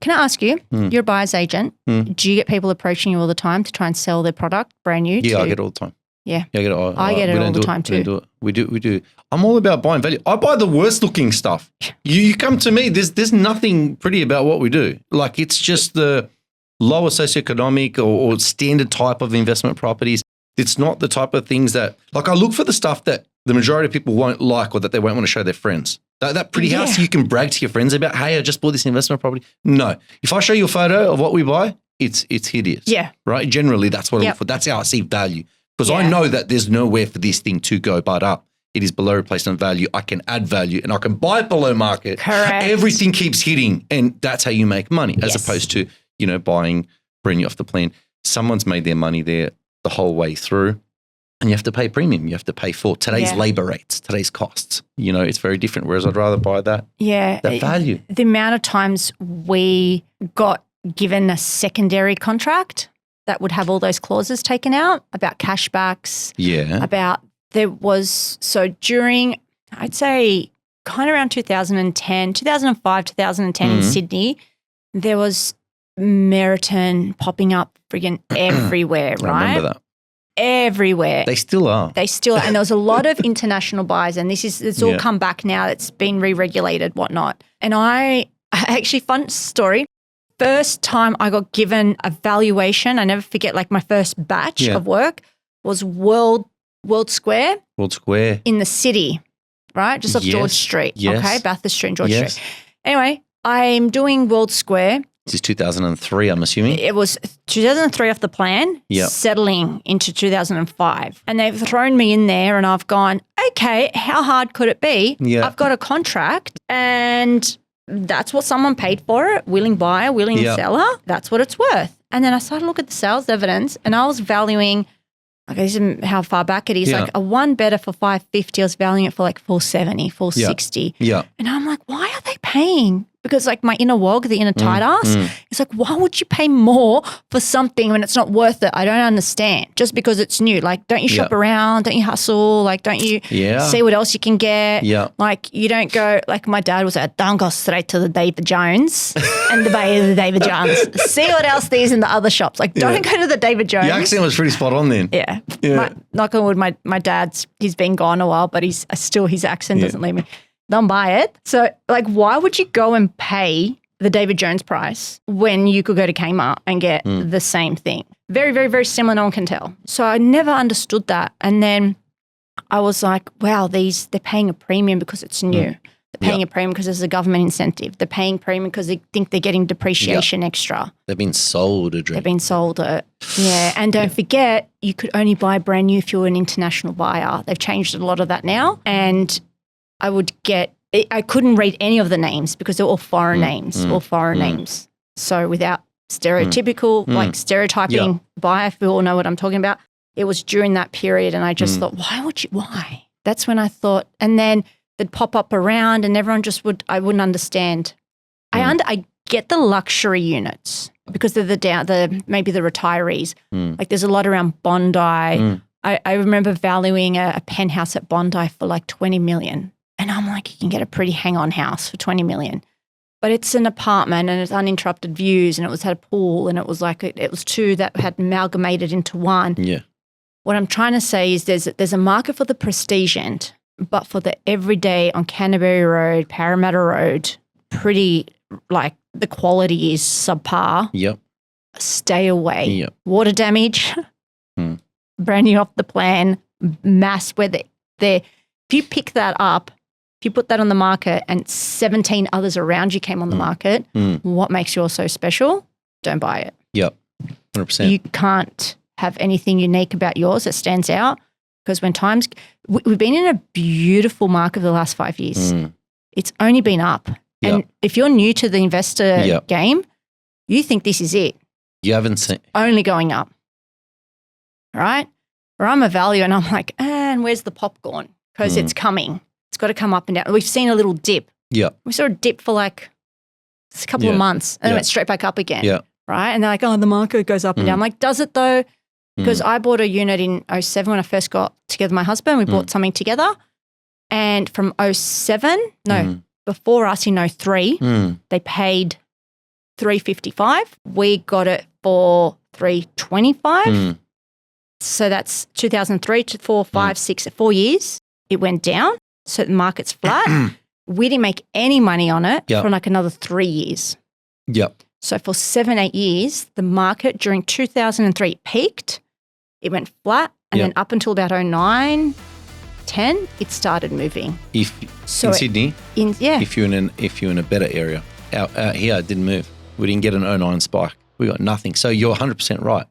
Can I ask you, you're a buyer's agent. Do you get people approaching you all the time to try and sell their product brand new? Yeah, I get it all the time. Yeah. I get it all the time too. We do. I'm all about buying value. I buy the worst looking stuff. You come to me, there's nothing pretty about what we do. Like it's just the lower socioeconomic or standard type of investment properties. It's not the type of things that, like I look for the stuff that the majority of people won't like or that they won't want to show their friends. That pretty house you can brag to your friends about, hey, I just bought this investment property. No. If I show you a photo of what we buy, it's hideous. Yeah. Right? Generally, that's what I look for. That's how I see value. Because I know that there's nowhere for this thing to go but up. It is below replacement value. I can add value and I can buy it below market. Correct. Everything keeps hitting. And that's how you make money as opposed to, buying brand new off the plan. Someone's made their money there the whole way through. And you have to pay premium. You have to pay for today's labor rates, today's costs. It's very different. Whereas I'd rather buy that value. The amount of times we got given a secondary contract that would have all those clauses taken out about cashbacks. Yeah. During, I'd say kind of around 2005, 2010 in Sydney, there was Meriton popping up friggin' everywhere, right? I remember that. Everywhere. They still are. And there was a lot of international buyers, and it's all come back now. It's been re-regulated, whatnot. And I actually, fun story, first time I got given a valuation, I never forget, like my first batch of work was World Square. World Square. In the city, right? Just off George Street. Yes. Okay, Bathurst Street and George Street. Anyway, I'm doing World Square. This is 2003, I'm assuming. It was 2003 off the plan, settling into 2005. And they've thrown me in there and I've gone, okay, how hard could it be? Yeah. I've got a contract and that's what someone paid for it, willing buyer, willing seller. That's what it's worth. And then I started to look at the sales evidence and I was valuing, like this is how far back it is, like a one better for 550, I was valuing it for like 470, 460. Yeah. And I'm like, why are they paying? Because like my inner wog, the inner tight ass, it's like, why would you pay more for something when it's not worth it? I don't understand. Just because it's new. Like, don't you shop around? Don't you hustle? Like, don't you see what else you can get? Yeah. Like, you don't go, like my dad was like, don't go straight to the David Jones and the Bay of the David Jones. See what else there's in the other shops. Like, don't go to the David Jones. Your accent was pretty spot on then. Yeah. Knock on wood, my dad's, he's been gone a while, but his accent doesn't leave me. Don't buy it. So, like, why would you go and pay the David Jones price when you could go to Kmart and get the same thing? Very, very, very similar. No one can tell. So I never understood that. And then I was like, wow, they're paying a premium because it's new. They're paying a premium because there's a government incentive. They're paying premium because they think they're getting depreciation extra. They've been sold a dream. They've been sold it. Yeah. And don't forget, you could only buy brand new if you're an international buyer. They've changed a lot of that now. And I couldn't read any of the names because they're all foreign names, names. So without stereotypical, like stereotyping buyer, if we all know what I'm talking about, it was during that period. And I just thought, why? That's when I thought, and then they'd pop up around and everyone I wouldn't understand. I get the luxury units because they're maybe the retirees. Like there's a lot around Bondi. I remember valuing a penthouse at Bondi for like 20 million. And I'm like, you can get a pretty hang-on house for 20 million. But it's an apartment and it's uninterrupted views and it had a pool and it was like, it was two that had amalgamated into one. Yeah. What I'm trying to say is there's a market for the prestige end, but for the everyday on Canterbury Road, Parramatta Road, pretty like the quality is subpar. Yep. Stay away. Yep. Water damage, brand new off the plan, mass where if you pick that up, if you put that on the market and 17 others around you came on the market, what makes yours so special? Don't buy it. Yep, 100%. You can't have anything unique about yours that stands out because we've been in a beautiful market for the last 5 years. It's only been up. Yep. And if you're new to the investor game, you think this is it. You haven't seen. Only going up. Right? Or I'm a value and I'm like, and where's the popcorn? Because it's coming. It's got to come up and down. We've seen a little dip. Yeah. We saw a dip for like a couple of months and it went straight back up again. Yeah. Right? And they're like, oh, the market goes up and down. I'm like, does it though? Because I bought a unit in 2007 when I first got together with my husband. We bought something together. And from 2007, before us in 2003, they paid 355. We got it for 325. So that's 2003 to 4, 5, 6, 4 years. It went down. So the market's flat. We didn't make any money on it for like another 3 years. Yep. So for 7, 8 years, the market during 2003 peaked. It went flat. And then up until about 09, 10, it started moving. In Sydney? If you're in a better area. Out here, it didn't move. We didn't get an 09 spike. We got nothing. So you're 100% right.